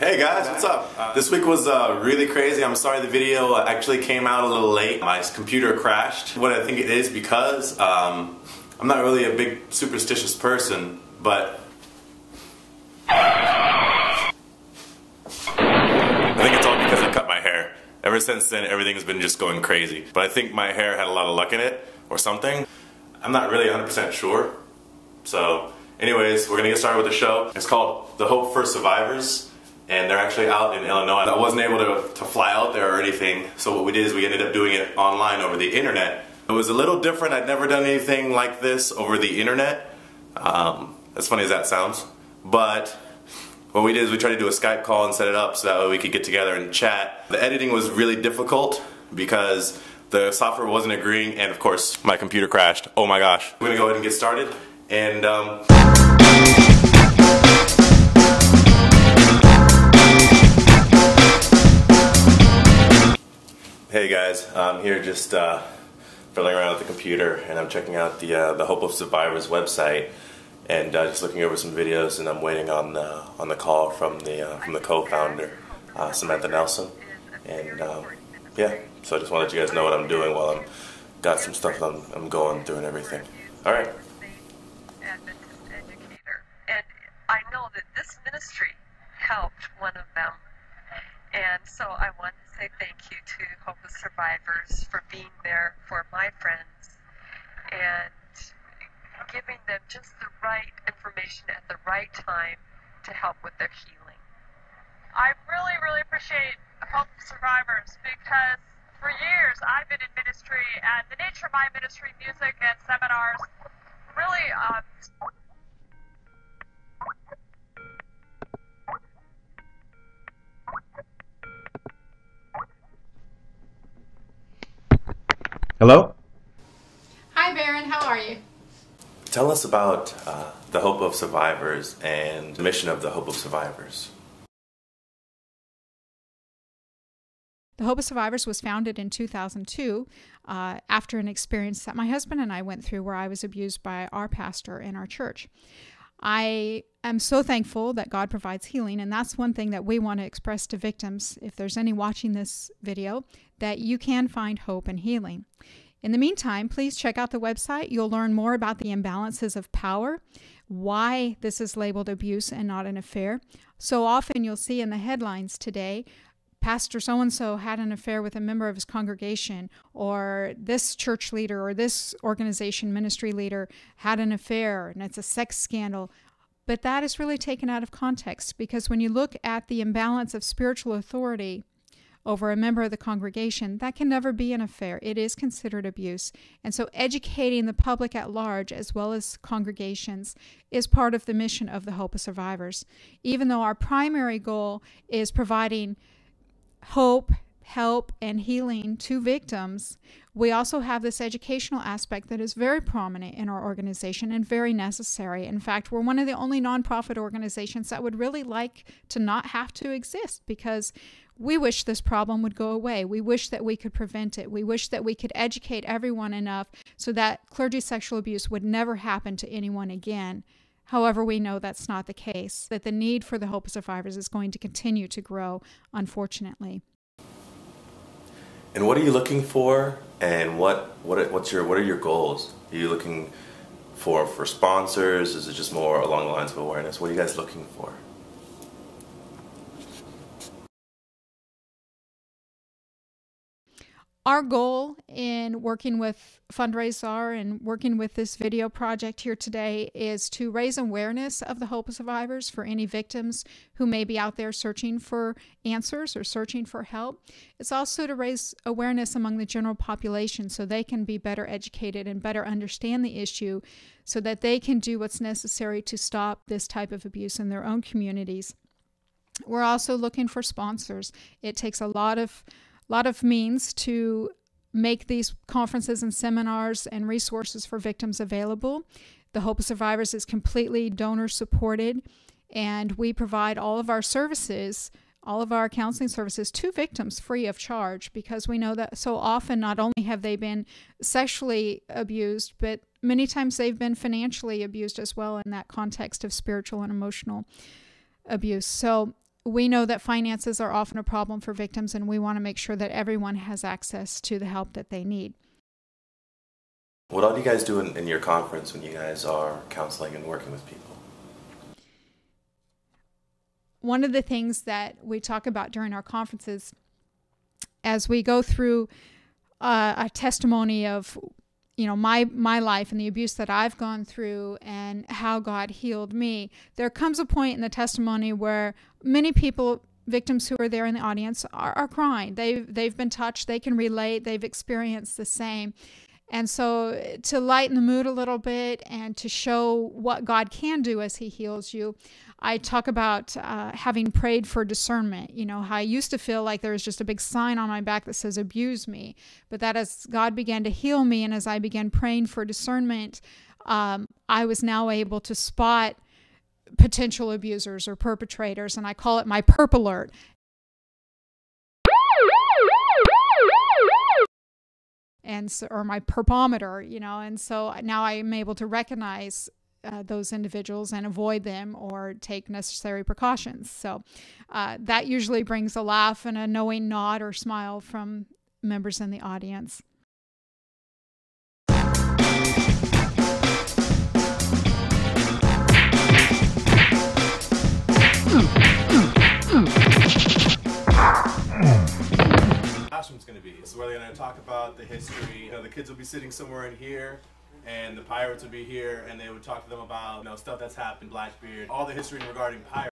Hey guys, what's up? This week was really crazy. I'm sorry the video actually came out a little late. My computer crashed. What I think it is because I'm not really a big superstitious person, but I think it's all because I cut my hair. Ever since then, everything's been just going crazy. But I think my hair had a lot of luck in it, or something. I'm not really 100% sure. So, anyways, we're gonna get started with the show. It's called The Hope for Survivors. And they're actually out in Illinois. I wasn't able to fly out there or anything, so what we did is we ended up doing it online over the internet. It was a little different. I'd never done anything like this over the internet, as funny as that sounds. But what we did is we tried to do a Skype call and set it up so that way we could get together and chat. The editing was really difficult because the software wasn't agreeing, and of course my computer crashed. Oh my gosh. We're gonna go ahead and get started, and hey guys, I'm here just fiddling around with the computer, and I'm checking out the Hope of Survivors website, and just looking over some videos, and I'm waiting on the call from the co-founder, Samantha Nelson, and yeah. So I just wanted you guys know what I'm doing while I'm got some stuff I'm going through and everything. All right. Adventist educator, and I know that this ministry helped one of them. And so I want to say thank you to Hope of Survivors for being there for my friends and giving them just the right information at the right time to help with their healing. I really, really appreciate Hope of Survivors because for years I've been in ministry, and the nature of my ministry, music and seminars, really Hello? Hi, Baron. How are you? Tell us about the Hope of Survivors and the mission of the Hope of Survivors. The Hope of Survivors was founded in 2002 after an experience that my husband and I went through where I was abused by our pastor in our church. I am so thankful that God provides healing, and that's one thing that we want to express to victims, if there's any watching this video, that you can find hope and healing. In the meantime, please check out the website. You'll learn more about the imbalances of power, why this is labeled abuse and not an affair. So often you'll see in the headlines today, Pastor so-and-so had an affair with a member of his congregation, or this church leader or this organization ministry leader had an affair and it's a sex scandal. But that is really taken out of context, because when you look at the imbalance of spiritual authority over a member of the congregation, that can never be an affair. It is considered abuse. And so educating the public at large, as well as congregations, is part of the mission of the Hope of Survivors. Even though our primary goal is providing hope, help, and healing to victims, we also have this educational aspect that is very prominent in our organization and very necessary. In fact, we're one of the only nonprofit organizations that would really like to not have to exist, because we wish this problem would go away. We wish that we could prevent it. We wish that we could educate everyone enough so that clergy sexual abuse would never happen to anyone again. However, we know that's not the case, that the need for the Hope of Survivors is going to continue to grow, unfortunately. And what are you looking for, and what are your goals? Are you looking for sponsors? Is it just more along the lines of awareness? What are you guys looking for? Our goal in working with Fundraiser and working with this video project here today is to raise awareness of the Hope of Survivors for any victims who may be out there searching for answers or searching for help. It's also to raise awareness among the general population so they can be better educated and better understand the issue, so that they can do what's necessary to stop this type of abuse in their own communities. We're also looking for sponsors. It takes a lot of means to make these conferences and seminars and resources for victims available. The Hope of Survivors is completely donor supported, and we provide all of our services, all of our counseling services to victims free of charge, because we know that so often not only have they been sexually abused, but many times they've been financially abused as well in that context of spiritual and emotional abuse. So we know that finances are often a problem for victims, and we want to make sure that everyone has access to the help that they need. What all do you guys do in your conference when you guys are counseling and working with people? One of the things that we talk about during our conferences, as we go through a testimony of, my life and the abuse that I've gone through and how God healed me, there comes a point in the testimony where many people, victims who are there in the audience, are crying. They've been touched. They can relate. They've experienced the same. And so to lighten the mood a little bit and to show what God can do as He heals you, I talk about having prayed for discernment. How I used to feel like there was just a big sign on my back that says abuse me. But that as God began to heal me and as I began praying for discernment, I was now able to spot potential abusers or perpetrators, and I call it my perp alert. Or my perpometer, and so now I am able to recognize those individuals and avoid them or take necessary precautions. So that usually brings a laugh and a knowing nod or smile from members in the audience. Classroom's going to be. This is where they're going to talk about the history. The kids will be sitting somewhere in here, and the pirates would be here, and they would talk to them about stuff that's happened, Blackbeard, all the history regarding pirates.